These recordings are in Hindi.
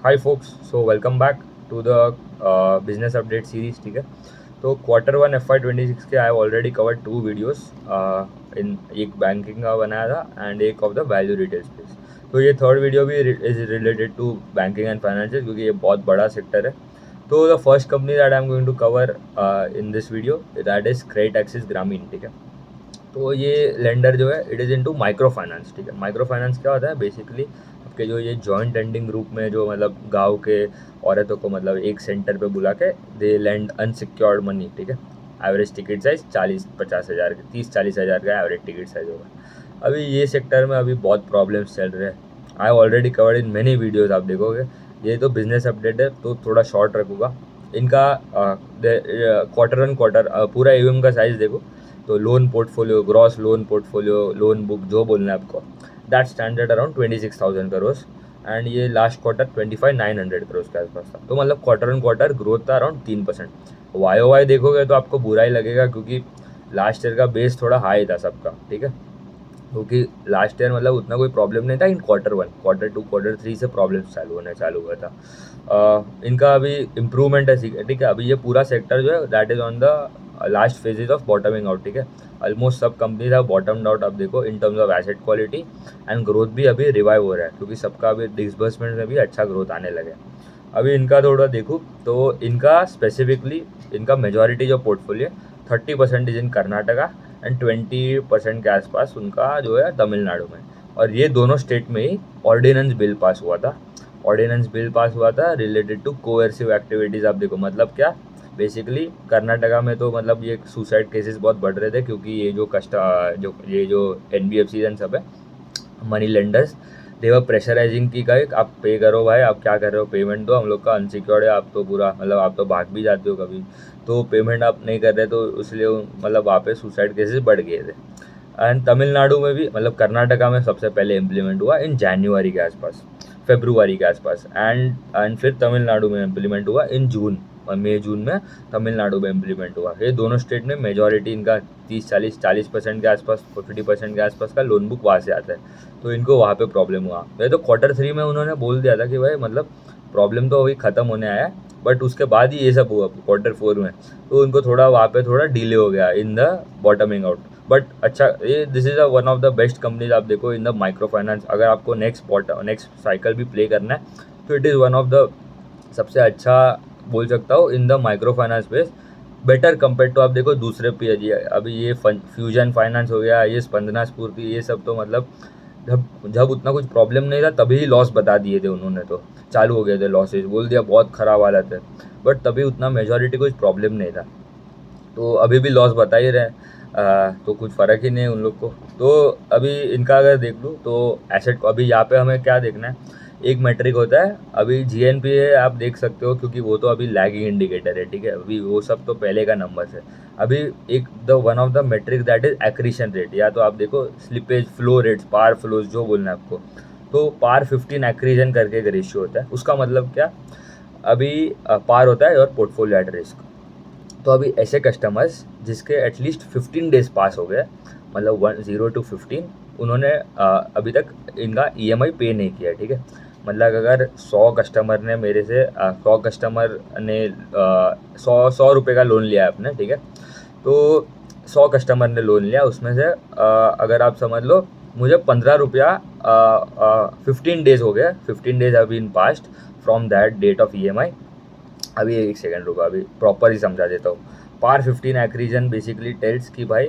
Hi folks, so welcome back to the business update series. ठीक है, तो Q1 FY26 के I have already covered 2 videos. In एक बैंकिंग का बनाया था एंड एक of the value retail space. तो ये थर्ड वीडियो भी is related to banking and financial, क्योंकि ये बहुत बड़ा सेक्टर है। तो the first company that I am going to cover in this video that is Credit Access ग्रामीण। ठीक है, तो ये लेंडर जो है it is into micro finance. ठीक है, माइक्रो फाइनेंस क्या होता है? बेसिकली आपके जो ये जॉइंट लेंडिंग ग्रुप में जो मतलब गांव के औरतों को मतलब एक सेंटर पे बुला के दे लेंड अनसिक्योर्ड मनी। ठीक है, एवरेज टिकट साइज 40-50 हज़ार, 30-40 हज़ार का एवरेज टिकट साइज होगा। अभी ये सेक्टर में अभी बहुत प्रॉब्लम्स चल रहे हैं। I already covered in many videos, आप देखोगे। ये तो बिजनेस अपडेट है तो थोड़ा शॉर्ट रखूँगा। इनका क्वार्टर पूरा एयूएम का साइज देखो तो loan portfolio, gross loan portfolio, loan book जो बोलना है आपको, that standard around 26,000 crore. And ये लास्ट क्वार्टर 25,900 करोड़ के आसपास था। तो मतलब क्वार्टर ग्रोथ था अराउंड 3%। वाई ओ वाई देखोगे तो आपको बुरा ही लगेगा, क्योंकि लास्ट ईयर का बेस थोड़ा हाई था सबका। ठीक है, क्योंकि लास्ट ईयर मतलब उतना कोई प्रॉब्लम नहीं था। इन Q1, Q2, Q3 से प्रॉब्लम चालू हुआ था। इनका अभी इम्प्रूवमेंट है। ठीक है, अभी ये पूरा सेक्टर जो है that is on the last phases of bottoming out. ठीक है, ऑलमोस्ट सब कंपनीज हैव बॉटम्ड आउट। आप देखो in terms of asset quality and growth भी अभी रिवाइव हो रहा है, क्योंकि सबका अभी डिसबर्समेंट में भी अच्छा ग्रोथ आने लगे। अभी इनका थोड़ा देखूँ तो इनका स्पेसिफिकली इनका मेजॉरिटी जो portfolio 30% is in Karnataka and 20% के आसपास उनका जो है तमिलनाडु में। और ये दोनों स्टेट में ही ऑर्डिनेंस बिल पास हुआ था। ऑर्डिनेंस बिल पास हुआ था रिलेटेड टू कोएर्सिव एक्टिविटीज़। आप देखो मतलब क्या, बेसिकली कर्नाटका में तो मतलब ये सुसाइड केसेस बहुत बढ़ रहे थे, क्योंकि ये जो NBFC एंड सब है, मनी लेंडर्स, देवर प्रेशराइजिंग की गए आप पे करो भाई, आप क्या कर रहे हो, पेमेंट दो, हम लोग का अनसिक्योर्ड है, आप तो पूरा मतलब आप तो भाग भी जाते हो कभी, तो पेमेंट आप नहीं कर रहे, तो इसलिए मतलब वहाँ पे सुसाइड केसेस बढ़ गए थे। एंड तमिलनाडु में भी मतलब कर्नाटका में सबसे पहले इम्प्लीमेंट हुआ इन जनवरी के आसपास, फेब्रुवरी के आसपास। एंड फिर तमिलनाडु में इम्प्लीमेंट हुआ इन जून और मई जून में तमिलनाडु में इम्प्लीमेंट हुआ। ये दोनों स्टेट में मेजॉरिटी इनका 30-40% के आसपास, 50% के आसपास का लोन बुक वहाँ से आता है। तो इनको वहाँ पे प्रॉब्लम हुआ। ये तो Q3 में उन्होंने बोल दिया था कि भाई मतलब प्रॉब्लम तो अभी ख़त्म होने आया है, बट उसके बाद ही ये सब हुआ Q4 में। तो उनको थोड़ा वहाँ पे थोड़ा डिले हो गया in the bottoming out. But अच्छा, ये this is one of the best companies. आप देखो इन द माइक्रो फाइनेंस, अगर आपको नेक्स्ट साइकिल भी प्ले करना है तो it is one of the सबसे अच्छा बोल सकता हूँ in the microfinance space, better compare to. आप देखो दूसरे पे अभी ये फ्यूजन फाइनेंस हो गया, ये स्पंदना स्फूर्ति, ये सब तो मतलब जब जब उतना कुछ प्रॉब्लम नहीं था तभी लॉस बता दिए थे उन्होंने, तो चालू हो गए थे लॉसेज, बोल दिया बहुत ख़राब हालत है, बट तभी उतना मेजॉरिटी कुछ प्रॉब्लम नहीं था। तो अभी भी लॉस बता ही रहे हैं। तो कुछ फ़र्क ही नहीं है उन लोग को। तो अभी इनका अगर देख लूँ तो एसेट को अभी यहाँ पे हमें क्या देखना है, एक मेट्रिक होता है अभी GNPA, आप देख सकते हो, क्योंकि वो तो अभी लैगिंग इंडिकेटर है। ठीक है, अभी वो सब तो पहले का नंबर्स है। अभी एक one of the metric that is accretion rate, या तो आप देखो slippage flow rates, PAR flows जो बोलना है आपको। तो पार 15 एक्रीजन करके एक रेशियो होता है। उसका मतलब क्या, अभी पार होता है और पोर्टफोलियो एट रिस्क। तो अभी ऐसे कस्टमर्स जिसके एटलीस्ट 15 डेज पास हो गए, मतलब 0 to 15, उन्होंने अभी तक इनका EMI पे नहीं किया है। ठीक है, मतलब अगर 100 कस्टमर ने मेरे से 100 कस्टमर ने 100 रुपये का लोन लिया है आपने। ठीक है, तो 100 कस्टमर ने लोन लिया, उसमें से अगर आप समझ लो मुझे 15 रुपया 15 डेज हो गया, 15 डेज अभी in past from that date of EMI। अभी एक सेकंड रुको, अभी प्रॉपर ही समझा देता हूँ। पार 15 एक्रीजन बेसिकली टेल्स कि भाई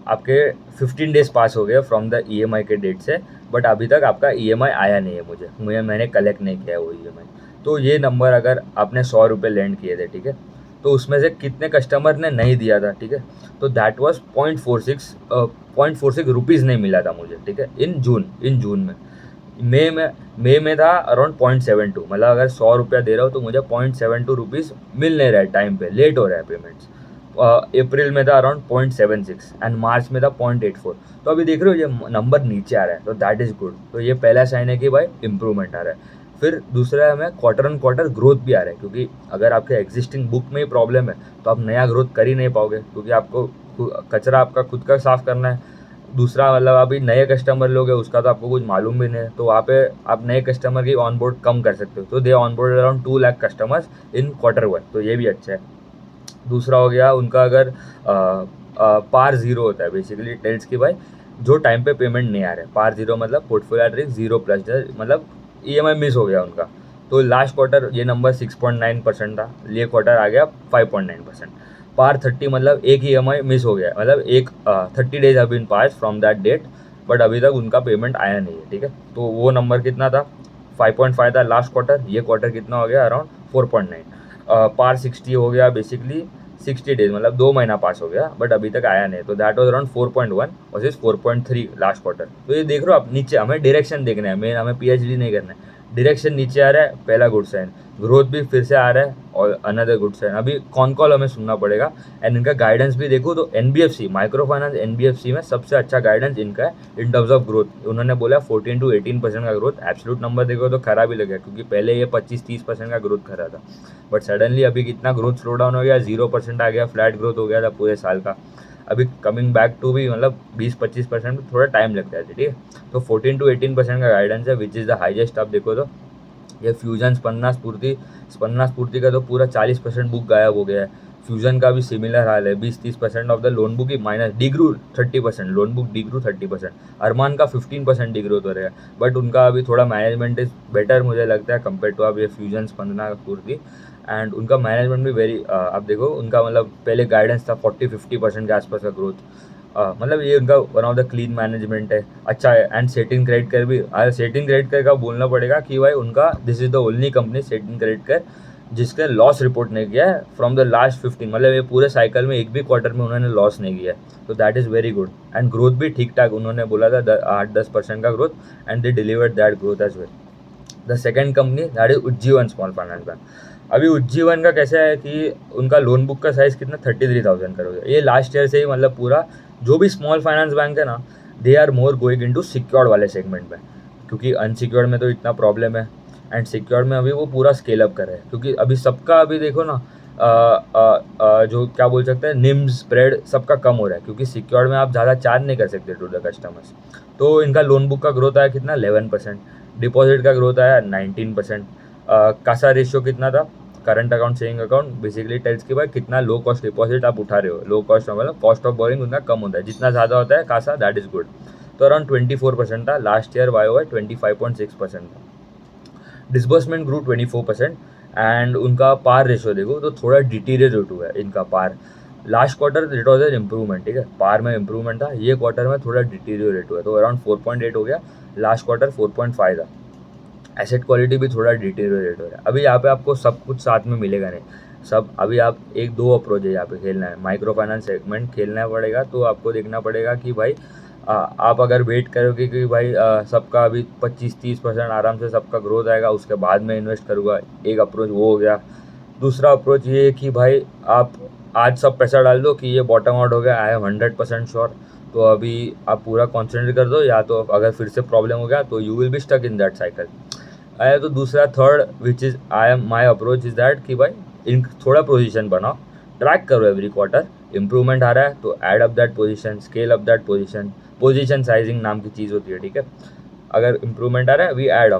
आपके 15 डेज पास हो गए फ्रॉम द EMI के डेट से, बट अभी तक आपका EMI आया नहीं है, मैंने कलेक्ट नहीं किया है वो EMI। तो ये नंबर अगर आपने 100 रुपये लैंड किए थे, ठीक है, तो उसमें से कितने कस्टमर ने नहीं दिया था, ठीक है, तो दैट वॉज 0.46 रुपीज़ नहीं मिला था मुझे। ठीक है, इन जून में। मई में था अराउंड 0.72, मतलब अगर 100 रुपया दे रहा हो तो मुझे 0.72 रुपीज़ मिल नहीं रहा है, टाइम पे लेट हो रहा है पेमेंट्स। अप्रैल में था अराउंड 0.76 एंड मार्च में था 0.84। तो अभी देख रहे हो ये नंबर नीचे आ रहा है, तो दैट इज़ गुड। तो ये पहला साइन है कि भाई इंप्रूवमेंट आ रहा है। फिर दूसरा हमें Q-on-Q ग्रोथ भी आ रहा है, क्योंकि अगर आपके एग्जिस्टिंग बुक में ही प्रॉब्लम है तो आप नया ग्रोथ कर ही नहीं पाओगे, क्योंकि आपको कचरा आपका खुद का साफ करना है। दूसरा मतलब अभी नए कस्टमर लोग हैं उसका तो आपको कुछ मालूम भी नहीं है, तो वहाँ पे आप नए कस्टमर की ऑन बोर्ड कम कर सकते हो। तो they on board around 2 lakh customers in Q1, तो ये भी अच्छा है। दूसरा हो गया उनका, अगर पार ज़ीरो होता है बेसिकली टेल्स की भाई जो टाइम पे पेमेंट नहीं आ रहा है। पार ज़ीरो मतलब पोर्टफोलियो एट रिस्क 0+, मतलब EMI मिस हो गया उनका। तो लास्ट क्वार्टर ये नंबर 6.9% था, ये क्वार्टर आ गया 5.9%। पार 30 मतलब एक EMI मिस हो गया, मतलब एक 30 days have been pass from that date, but अभी तक उनका पेमेंट आया नहीं है, ठीक है। तो वो नंबर कितना था, 5.5 था लास्ट क्वार्टर, ये क्वार्टर कितना हो गया, अराउंड 4.9। पार 60 हो गया बेसिकली 60 डेज, मतलब 2 महीना पास हो गया बट अभी तक आया नहीं, तो that was around 4.1 versus 4.3 last quarter. तो ये देख रहे हो आप, नीचे हमें डायरेक्शन देखना है, मेन हमें PhD नहीं करना है। डायरेक्शन नीचे आ रहा है, पहला गुड साइन। ग्रोथ भी फिर से आ रहा है और अनदर गुड साइन। अभी कौन कॉल हमें सुनना पड़ेगा। एंड इनका गाइडेंस भी देखो तो NBFC माइक्रो फाइनेंस NBFC में सबसे अच्छा गाइडेंस इनका है इन टर्म्स ऑफ ग्रोथ। उन्होंने बोला 14 to 18% का ग्रोथ। एब्सोल्यूट नंबर देखो तो खराब ही लगे, क्योंकि पहले ये 25-30% का ग्रोथ करा था, बट सडनली अभी कितना ग्रोथ स्लो डाउन हो गया, 0% आ गया, फ्लैट ग्रोथ हो गया था पूरे साल का। अभी कमिंग बैक टू भी मतलब 20-25% में थोड़ा टाइम लगता है, ठीक है। तो 14 to 18% का गाइडेंस है, विच इज़ द हाईएस्ट। आप देखो तो ये फ्यूजन स्पन्ना स्फूर्ति का तो पूरा 40% बुक गायब हो गया है। फ्यूजन का भी सिमिलर हाल है, 20-30% ऑफ द लोन बुक ही minus degrowth 30%, loan book degrowth 30%। Arman का 15% डिग्रोथ हो रहा है, बट उनका अभी थोड़ा मैनेजमेंट इज बेटर मुझे लगता है कंपेयर टू आप ये फ्यूजन स्पंदना स्फूर्ति। एंड उनका मैनेजमेंट भी वेरी, आप देखो उनका मतलब पहले गाइडेंस था 40-50% के आसपास का ग्रोथ। मतलब ये उनका one of the clean management है, अच्छा है। एंड सेटिंग क्रेडिट कर भी, सेटिंग क्रेडिट कर का बोलना पड़ेगा कि भाई उनका this is the only company setting credit कर जिसके लॉस रिपोर्ट नहीं किया है फ्रॉम द लास्ट 15, मतलब ये पूरे साइकिल में एक भी क्वार्टर में उन्होंने लॉस नहीं किया है, तो that is very good. And growth भी ठीक ठाक, उन्होंने बोला था 8-10% का growth, and they delivered that growth as well. The second company that is Ujjivan small finance bank. अभी उज्जीवन का कैसा है कि उनका लोन बुक का साइज़ कितना 33,000 करोड़ है। ये लास्ट ईयर से ही मतलब पूरा जो भी स्मॉल फाइनेंस बैंक है ना, they are more going into secured वाले सेगमेंट में, क्योंकि अनसिक्योर्ड में तो इतना प्रॉब्लम है। एंड सिक्योर्ड में अभी वो पूरा स्केल अप कर रहे हैं, क्योंकि अभी सबका अभी देखो ना, जो क्या बोल सकते हैं, निम स्प्रेड सबका कम हो रहा है, क्योंकि सिक्योर्ड में आप ज़्यादा चार्ज नहीं कर सकते टू द कस्टमर्स। तो इनका लोन बुक का ग्रोथ आया कितना 11%, डिपॉजिट का ग्रोथ आया 19%। कासा रेशियो कितना था, current account saving account, basically tells के भाई कितना लो कॉस्ट डिपॉजिट आप उठा रहे हो। लो कॉस्ट मतलब कॉस्ट ऑफ बोरिंग उनका कम होता है, जितना ज़्यादा होता है कासा दैट इज़ गुड। तो अराउंड 24% था लास्ट ईयर, YoY 25.6% था। Disbursement Guru 24%। एंड उनका पार रेशियो देखो तो थोड़ा डिटीरियरेट हुआ है इनका PAR. Last quarter it was an improvement, ठीक है, पार में इम्प्रूवमेंट था, ये क्वार्टर में थोड़ा डिटीरियरेट हुआ, तो अराउंड 4.8 हो गया, लास्ट क्वार्टर 4.5 था। एसेट क्वालिटी भी थोड़ा डिटेरियोरेट हो रहा है। अभी यहाँ पे आपको सब कुछ साथ में मिलेगा नहीं सब, अभी आप एक दो अप्रोच है यहाँ पे खेलना है, माइक्रो फाइनेंस सेगमेंट खेलना पड़ेगा। तो आपको देखना पड़ेगा कि भाई आप अगर वेट करोगे कि भाई सबका अभी 25-30% आराम से सबका ग्रोथ आएगा उसके बाद में इन्वेस्ट करूँगा, एक अप्रोच वो हो गया। दूसरा अप्रोच ये है कि भाई आप आज सब पैसा डाल दो कि ये बॉटम आउट हो गया, आई एम 100% श्योर, तो अभी आप पूरा कॉन्सेंट्रेट कर दो, या तो अगर फिर से प्रॉब्लम हो गया तो you will be stuck in that cycle. आया तो दूसरा third which is I am my approach is that कि भाई इन थोड़ा पोजीशन बनाओ, ट्रैक करो एवरी क्वार्टर, इंप्रूवमेंट आ रहा है तो add up that position, scale up that position. Position sizing नाम की चीज़ होती है, ठीक है। अगर इंप्रूवमेंट आ रहा है we add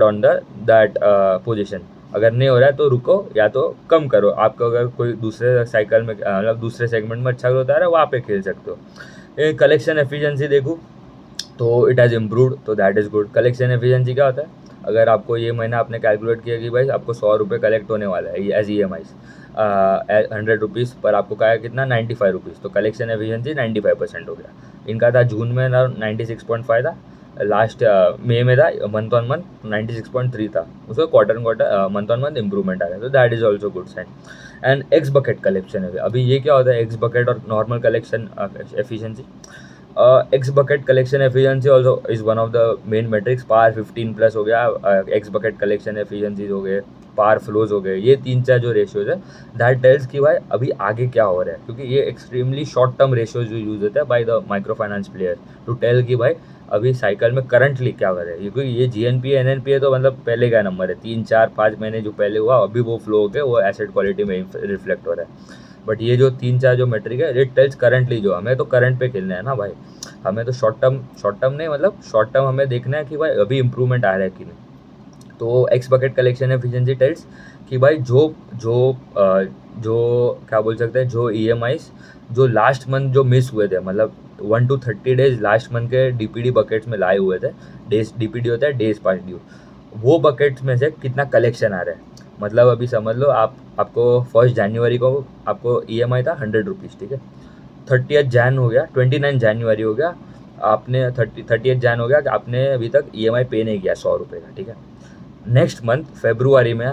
on the that position, अगर नहीं हो रहा है तो रुको या तो कम करो। आपको अगर कोई दूसरे साइकिल में मतलब दूसरे सेगमेंट में अच्छा ग्रोथ आ रहा है वहाँ पे खेल सकते हो। कलेक्शन एफिशिएंसी देखूँ तो इट हैज़ इम्प्रूवड, तो that is good. Collection efficiency क्या होता है, अगर आपको ये महीना आपने कैलकुलेट किया कि भाई आपको 100 रुपये कलेक्ट होने वाला है एज EMI 100 रुपीज़ पर, आपको कहा कितना 95 रुपीज़, तो कलेक्शन एफिशिएंसी 95% हो गया। इनका था जून में 96.5 था, लास्ट मई में था मंथ ऑन मंथ 96.3 था, उसका quarter month on month improvement आ गया, तो that is also good sign. And X bucket collection है, अभी ये क्या होता है एक्स बकेट और normal collection efficiency. X bucket collection efficiency also is one of the main metrics. PAR 15+ हो गया, एक्स बकेट कलेक्शन एफिशिएंसीज हो गए, पार फ्लोज हो गए, ये 3-4 जो रेशियोज है दैट टेल्स कि भाई अभी आगे क्या हो रहा है, क्योंकि ये एक्सट्रीमली शॉर्ट टर्म रेशियोज जो यूज होते हैं by the microfinance player to tell कि भाई अभी साइकिल में करंटली क्या हो रहा है। क्योंकि ये GNPA NNPA तो मतलब पहले का नंबर है, 3-4-5 महीने जो पहले हुआ अभी वो फ्लो हो गया, वो एसेट क्वालिटी में रिफ्लेक्ट हो रहा है। बट ये जो 3-4 जो मेट्रिक है इट टेल्स करंटली, जो हमें तो करंट पे खेलना है ना भाई, हमें तो शॉर्ट टर्म नहीं, मतलब शॉर्ट टर्म हमें देखना है कि भाई अभी इंप्रूवमेंट आ रहा है कि नहीं। तो X bucket collection efficiency tells कि भाई जो जो जो क्या बोल सकते हैं, जो ईएमआईज जो लास्ट मंथ जो मिस हुए थे, मतलब 1 to 30 days लास्ट मंथ के डीपीडी बकेट्स में लाए हुए थे, डेज डीपीडी होता है डेज पास ड्यू, वो बकेट्स में से कितना कलेक्शन आ रहा है। मतलब अभी समझ लो आपको 1 जनवरी को आपको ईएमआई था 100 रुपीज़, ठीक है। 30 जैन हो गया, 29 जनवरी हो गया, आपने 30 जैन हो गया कि आपने अभी तक ईएमआई पे नहीं किया 100 रुपये का, ठीक है। नेक्स्ट मंथ फेब्रुआरी में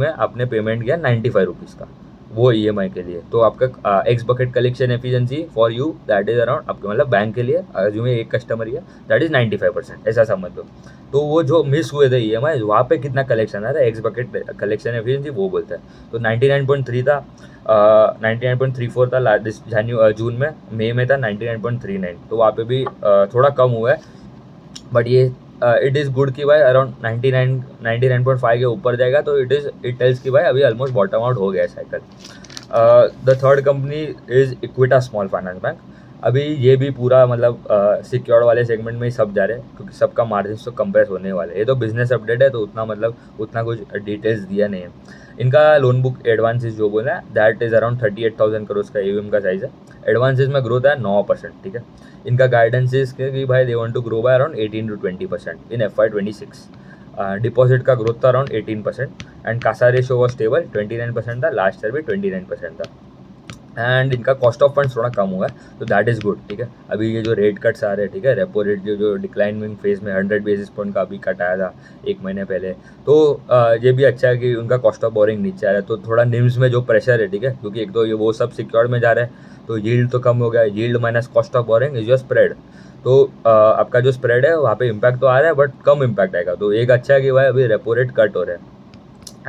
आपने पेमेंट किया 95 रुपीज़ का, वो ईएमआई के लिए। तो आपका x bucket collection efficiency for you that is around, आपके मतलब बैंक के लिए जो एक कस्टमर है दैट इज 95%, ऐसा समझ लो। तो वो जो मिस हुए थे ईएमआई, वहाँ पे कितना कलेक्शन आ रहा है, एक्स बकेट कलेक्शन एफिशिएंसी वो बोलता है। तो 99.3 था, 99.34 था जून में, मई में था 99.39, तो वहाँ पे भी थोड़ा कम हुआ है। बट ये इट इज़ गुड कि भाई अराउंड 99.5 के ऊपर जाएगा, तो इट टेल्स कि भाई अभी ऑलमोस्ट बॉटम आउट हो गया है cycle. The third company is इक्विटा small finance bank. अभी ये भी पूरा मतलब सिक्योर्ड वाले सेगमेंट में ही सब जा रहे हैं, क्योंकि सबका मार्जिन तो कंप्रेस होने वाले हैं। ये तो बिजनेस अपडेट है, तो उतना मतलब उतना कुछ डिटेल्स दिया नहीं है। इनका लोन बुक एडवांसेस जो बोला है दैट इज़ अराउंड 38,000 करोड़ का एयूएम का साइज़ है। एडवांसेस में ग्रोथ है 9%, ठीक है। इनका गाइडेंस इज कि भाई they want to grow by around 18 to 20% in FY26। Deposit का ग्रोथ था around 18% and CASA ratio was stable 29% था, लास्ट ईयर भी 29% था। एंड इनका कॉस्ट ऑफ फंड्स थोड़ा कम हुआ है, तो दैट इज़ गुड, ठीक है। अभी ये जो रेट कट्स आ रहे हैं, ठीक है, रेपो रेट जो डिक्लाइनिंग फेज में 100 बेसिस पॉइंट का अभी कट आया था 1 महीने पहले, तो ये भी अच्छा है कि उनका कॉस्ट ऑफ बोरिंग नीचे आ रहा है। तो थोड़ा निम्स में जो प्रेशर है, ठीक है, क्योंकि एक तो ये वो सब सिक्योर्ड में जा रहा है, तो यील्ड तो कम हो गया, yield minus cost of boring is your spread. तो आपका जो स्प्रेड है वहाँ पे इम्पैक्ट तो आ रहा है, बट कम इम्पैक्ट आएगा। तो एक अच्छा है कि भाई अभी रेपो रेट कट हो रहा है।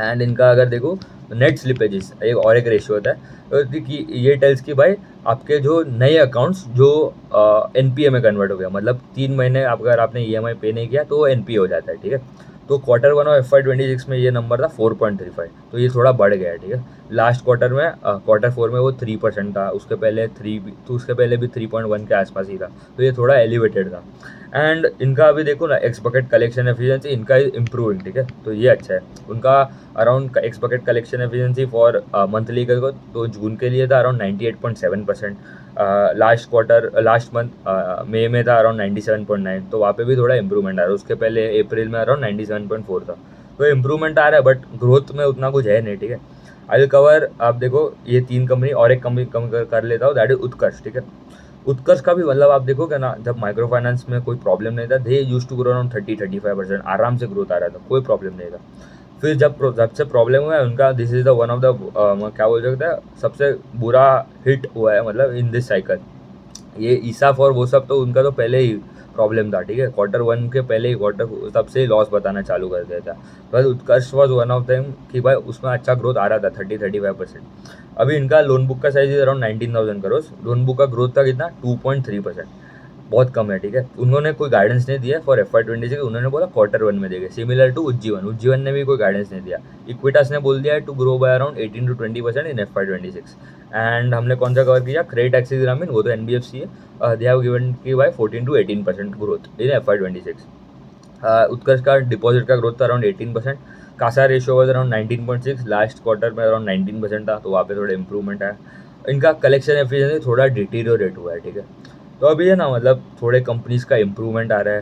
एंड इनका अगर देखो नेट स्लिपेजेस एक रेशियो होता है, कि ये टेल्स कि भाई आपके जो नए अकाउंट्स जो एनपीए में कन्वर्ट हो गया, मतलब 3 महीने अगर आपने ईएमआई पे नहीं किया तो वो एनपीए हो जाता है, ठीक है। तो Q1 ऑफ FY26 में ये नंबर था 4.35, तो ये थोड़ा बढ़ गया है, ठीक है। लास्ट क्वार्टर में Q4 में वो 3% था, उसके पहले उसके पहले भी 3.1 के आसपास ही था, तो ये थोड़ा एलिवेटेड था। एंड इनका अभी देखो ना एक्स बकेट कलेक्शन एफिशिएंसी इनका इम्प्रूविंग, ठीक है, तो ये अच्छा है। उनका around x bucket collection efficiency for monthly का तो जून के लिए था अराउंड 98.7%, लास्ट मंथ मई में था अराउंड 97.9, तो वहाँ पे भी थोड़ा इंप्रूवमेंट आ रहा है। उसके पहले अप्रैल में अराउंड 97.4 था, तो इम्प्रूवमेंट आ रहा है, बट ग्रोथ में उतना कुछ है नहीं, ठीक है। आई विल कवर, आप देखो ये 3 कंपनी और एक कंपनी कम कर लेता हूँ, दैट इज उत्कर्ष, ठीक है। उत्कर्ष का भी मतलब आप देखोगे ना, जब माइक्रो फाइनेंस में कोई प्रॉब्लम नहीं था, दे यूज टू ग्रो अराउंड 30-35%, आराम से ग्रोथ आ रहा था, कोई प्रॉब्लम नहीं था। फिर जब से प्रॉब्लम हुआ है उनका, this is the one of the क्या बोल सकते हैं सबसे बुरा हिट हुआ है, मतलब इन दिस साइकिल। ये ईसाफ और वो सब तो उनका तो पहले ही प्रॉब्लम था, ठीक है, Q1 के पहले ही क्वार्टर तब से ही लॉस बताना चालू कर दिया था। बस उत्कर्ष वॉज वन ऑफ देम कि भाई उसमें अच्छा ग्रोथ आ रहा था 30-35%। अभी इनका लोन बुक का size is around 19,000 crore, loan book का ग्रोथ था कितना 2.3%, बहुत कम है, ठीक है। उन्होंने कोई गाइडेंस नहीं दिया फॉर FY26, उन्होंने बोला Q1 में देंगे, सिमिलर टू उज्जीवन ने भी कोई गाइडेंस नहीं दिया। इक्विटास ने बोल दिया है to grow by around 18 to 20% in FY26। एंड हमने कौन सा कवर किया, क्रेडिट एक्सिस ग्रामीण, वो तो एनबीएफसी है, दे हैव गिवन की by 14 to 18% growth in FY26। Utkarsh का डिपॉजिट का ग्रोथ था around 18%, CASA ratio was around 19.6, last quarter में अराउंड 19% था, तो वहाँ पे थोड़ा इंप्रूवमेंट है। इनका कलेक्शन एफिशिएंसी थोड़ा डिटीरियोरेट हुआ है, ठीक है। तो अभी है ना, मतलब थोड़े कंपनीज का इम्प्रूवमेंट आ रहा है,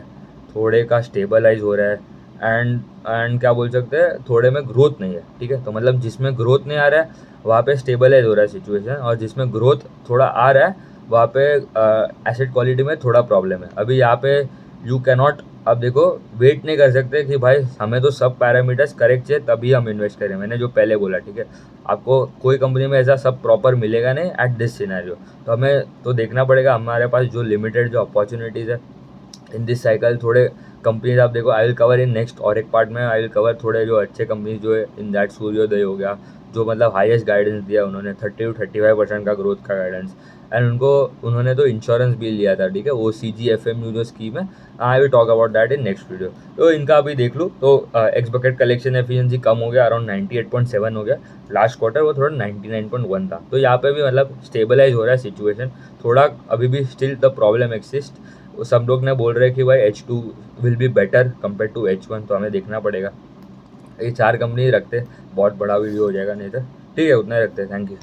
थोड़े का स्टेबलाइज हो रहा है, एंड क्या बोल सकते हैं, थोड़े में ग्रोथ नहीं है, ठीक है। तो मतलब जिसमें ग्रोथ नहीं आ रहा है वहाँ पे स्टेबलाइज हो रहा है सिचुएशन, और जिसमें ग्रोथ थोड़ा आ रहा है वहाँ पे एसेट क्वालिटी में थोड़ा प्रॉब्लम है। अभी यहाँ पे यू कैनॉट, अब देखो वेट नहीं कर सकते कि भाई हमें तो सब पैरामीटर्स करेक्ट चाहिए तभी हम इन्वेस्ट करें, मैंने जो पहले बोला, ठीक है। आपको कोई कंपनी में ऐसा सब प्रॉपर मिलेगा नहीं एट दिस सिनेरियो, तो हमें तो देखना पड़ेगा हमारे पास जो लिमिटेड जो अपॉर्चुनिटीज़ है इन दिस साइकिल। थोड़े कंपनीज आप देखो, I will cover in next और एक पार्ट में, आई विल कवर थोड़े जो अच्छे कंपनीज जो है इन दैट सूर्योदय हो गया, जो मतलब हाईएस्ट गाइडेंस दिया उन्होंने 30-35% का ग्रोथ का गाइडेंस। एंड उन्होंने तो इंश्योरेंस भी लिया था, ठीक है, वो CGFMU जो स्कीम है, I will talk about that in next video. तो इनका अभी देख लूँ तो एक्स बकेट कलेक्शन एफिशिएंसी कम हो गया, अराउंड 98.7 हो गया। लास्ट क्वार्टर वो थोड़ा 99.1 था। तो यहाँ पे भी मतलब स्टेबलाइज हो रहा है सिचुएशन, थोड़ा अभी भी स्टिल द प्रॉब्लम एक्सिस्ट। सब लोग ने बोल रहे हैं कि भाई H2 will be better compare to H1, तो हमें देखना पड़ेगा। ये 4 कंपनी रखते, बहुत बड़ा वीडियो हो जाएगा नहीं तो। ठीक है, उतना ही रखते हैं। Thank you.